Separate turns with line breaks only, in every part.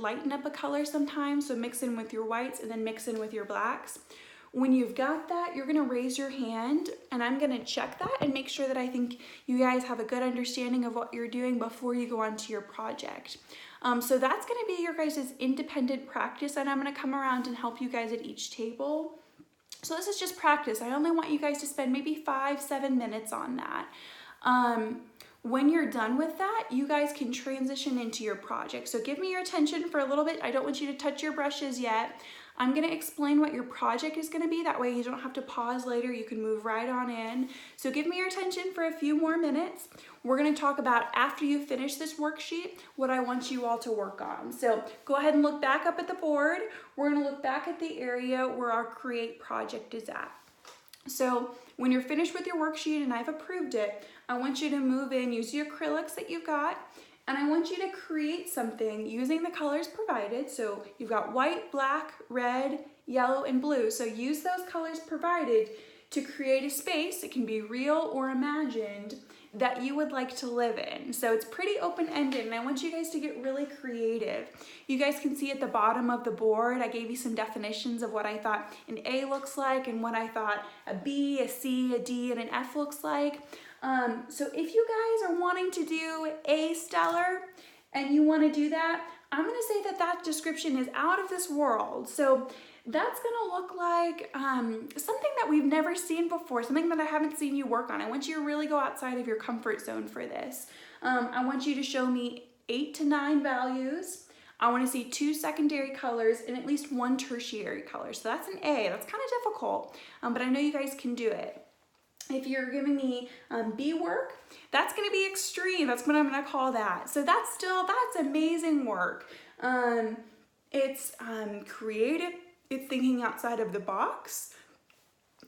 lighten up a color sometimes, so mix in with your whites and then mix in with your blacks. When you've got that, you're gonna raise your hand and I'm gonna check that and make sure that I think you guys have a good understanding of what you're doing before you go on to your project. So that's gonna be your guys' independent practice, and I'm gonna come around and help you guys at each table. So this is just practice. I only want you guys to spend maybe 5-7 minutes on that. When you're done with that, you guys can transition into your project. So give me your attention for a little bit. I don't want you to touch your brushes yet. I'm gonna explain what your project is gonna be. That way you don't have to pause later. You can move right on in. So give me your attention for a few more minutes. We're gonna talk about, after you finish this worksheet, what I want you all to work on. So go ahead and look back up at the board. We're gonna look back at the area where our Create project is at. So when you're finished with your worksheet and I've approved it, I want you to move in, use the acrylics that you've got, and I want you to create something using the colors provided. So you've got white, black, red, yellow, and blue. So use those colors provided to create a space, it can be real or imagined, that you would like to live in. So it's pretty open-ended, and I want you guys to get really creative. You guys can see at the bottom of the board, I gave you some definitions of what I thought an A looks like and what I thought a B, a C, a D, and an F looks like. So if you guys are wanting to do A stellar and you want to do that, I'm going to say that that description is out of this world. So that's going to look like something that we've never seen before, something that I haven't seen you work on. I want you to really go outside of your comfort zone for this. I want you to show me 8 to 9 values. I want to see 2 secondary colors and at least 1 tertiary color. So that's an A. That's kind of difficult, but I know you guys can do it. If you're giving me B work, that's going to be extreme. That's what I'm going to call that. So that's amazing work. It's creative. It's thinking outside of the box.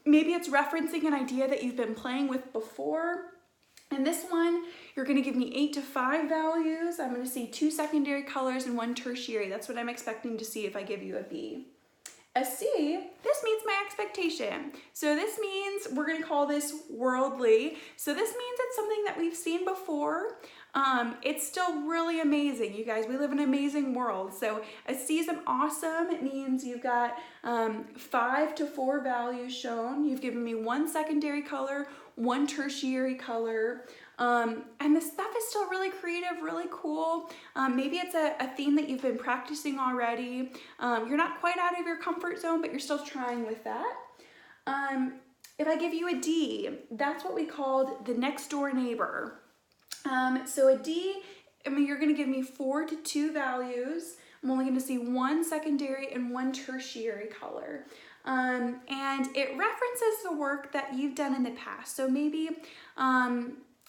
Maybe it's referencing an idea that you've been playing with before. And this one, you're going to give me 8 to 5 values. I'm going to see 2 secondary colors and 1 tertiary. That's what I'm expecting to see if I give you a B. A C, this meets my expectation. So this means we're gonna call this worldly. So this means it's something that we've seen before. It's still really amazing, you guys. We live in an amazing world. So a C is an awesome. It means you've got 5 to 4 values shown. You've given me 1 secondary color, 1 tertiary color. And the stuff is still really creative, really cool. Maybe it's a theme that you've been practicing already. You're not quite out of your comfort zone, but you're still trying with that. If I give you a D, that's what we called the next door neighbor. So a D, you're gonna give me 4 to 2 values. I'm only gonna see 1 secondary and 1 tertiary color. And it references the work that you've done in the past. So maybe,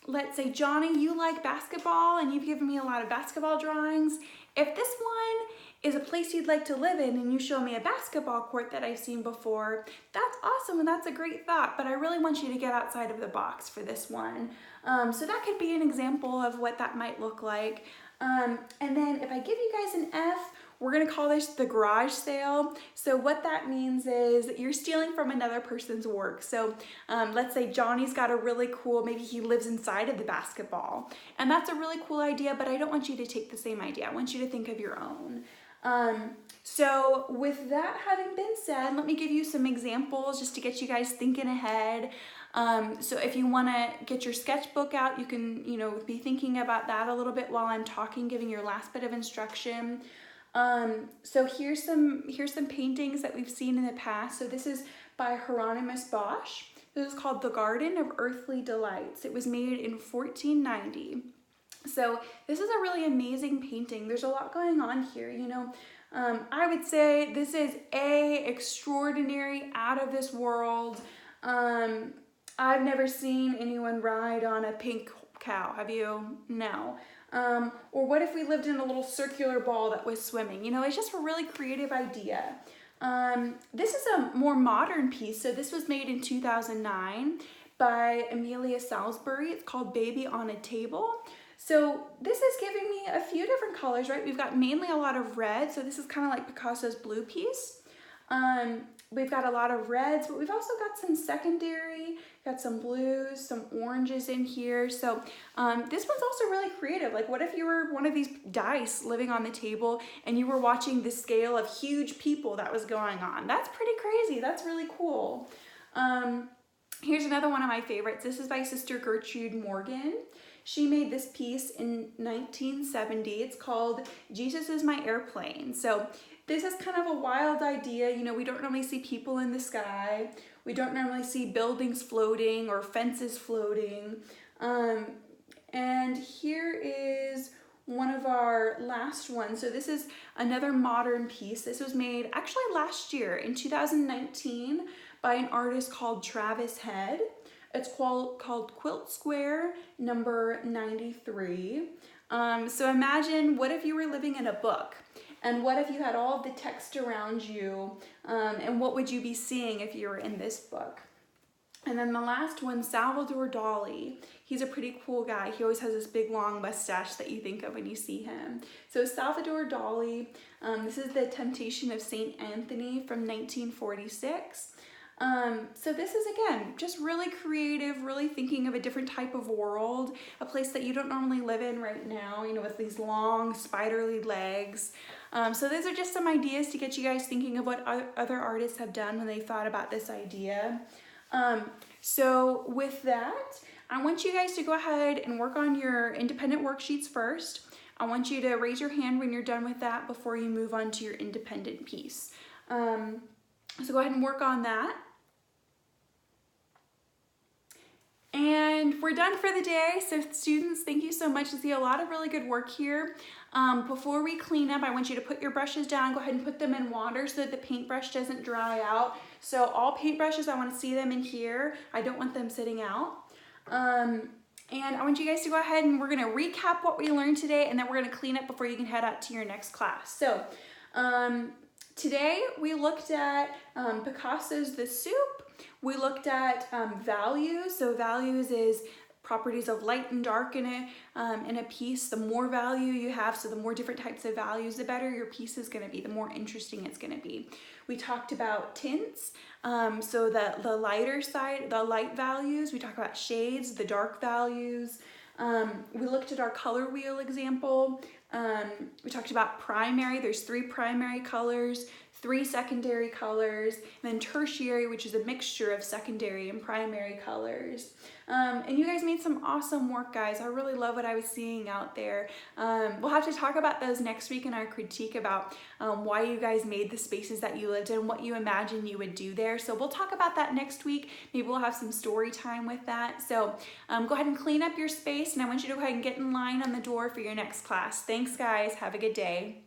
let's say, Johnny, you like basketball and you've given me a lot of basketball drawings. If this one is a place you'd like to live in and you show me a basketball court that I've seen before, that's awesome and that's a great thought, but I really want you to get outside of the box for this one. So that could be an example of what that might look like. And then if I give you guys an F, we're gonna call this the garage sale. So what that means is you're stealing from another person's work. So let's say Johnny's got a really cool, maybe he lives inside of the basketball. And that's a really cool idea, but I don't want you to take the same idea. I want you to think of your own. So with that having been said, let me give you some examples just to get you guys thinking ahead. So if you want to get your sketchbook out, you can, be thinking about that a little bit while I'm talking, giving your last bit of instruction. So here's some paintings that we've seen in the past. So this is by Hieronymus Bosch. This is called The Garden of Earthly Delights. It was made in 1490. So this is a really amazing painting. There's a lot going on here, I would say this is extraordinary, out of this world. I've never seen anyone ride on a pink cow. Have you? No. Or what if we lived in a little circular ball that was swimming? It's just a really creative idea. This is a more modern piece. So this was made in 2009 by Amelia Salisbury. It's called Baby on a Table. So this is giving me a few different colors, right? We've got mainly a lot of red. So this is kind of like Picasso's blue piece. We've got a lot of reds, but we've also got some secondary, got some blues, some oranges in here. So this one's also really creative. Like, what if you were one of these dice living on the table and you were watching the scale of huge people that was going on? That's pretty crazy. That's really cool. Here's another one of my favorites. This is by Sister Gertrude Morgan. She made this piece in 1970. It's called Jesus is My Airplane. So this is kind of a wild idea. You know, we don't normally see people in the sky. We don't normally see buildings floating or fences floating. And here is one of our last ones. So this is another modern piece. This was made actually last year in 2019 by an artist called Travis Head. It's called Quilt Square number 93. So imagine, what if you were living in a book? And what if you had all of the text around you? And what would you be seeing if you were in this book? And then the last one, Salvador Dali. He's a pretty cool guy. He always has this big long mustache that you think of when you see him. So Salvador Dali, this is The Temptation of St. Anthony from 1946. So this is, again, just really creative, really thinking of a different type of world, a place that you don't normally live in right now, you know, with these long spiderly legs. So those are just some ideas to get you guys thinking of what other artists have done when they thought about this idea. So with that, I want you guys to go ahead and work on your independent worksheets first. I want you to raise your hand when you're done with that before you move on to your independent piece. So go ahead and work on that. And we're done for the day. So students, thank you so much. I see a lot of really good work here. Before we clean up, I want you to put your brushes down. Go ahead and put them in water so that the paintbrush doesn't dry out. So all paintbrushes, I want to see them in here. I don't want them sitting out. And I want you guys to go ahead and we're going to recap what we learned today, and then we're going to clean up before you can head out to your next class. So today we looked at Picasso's The Soup. We looked at values. So values is properties of light and dark in a piece. The more value you have, so the more different types of values, the better your piece is going to be, the more interesting it's going to be. We talked about tints, so the lighter side, the light values. We talked about shades, the dark values. We looked at our color wheel example. We talked about primary. There's 3 primary colors, 3 secondary colors, and then tertiary, which is a mixture of secondary and primary colors. And you guys made some awesome work, guys. I really love what I was seeing out there. We'll have to talk about those next week in our critique about why you guys made the spaces that you lived in, what you imagine you would do there. So we'll talk about that next week. Maybe we'll have some story time with that. So go ahead and clean up your space, and I want you to go ahead and get in line on the door for your next class. Thanks, guys. Have a good day.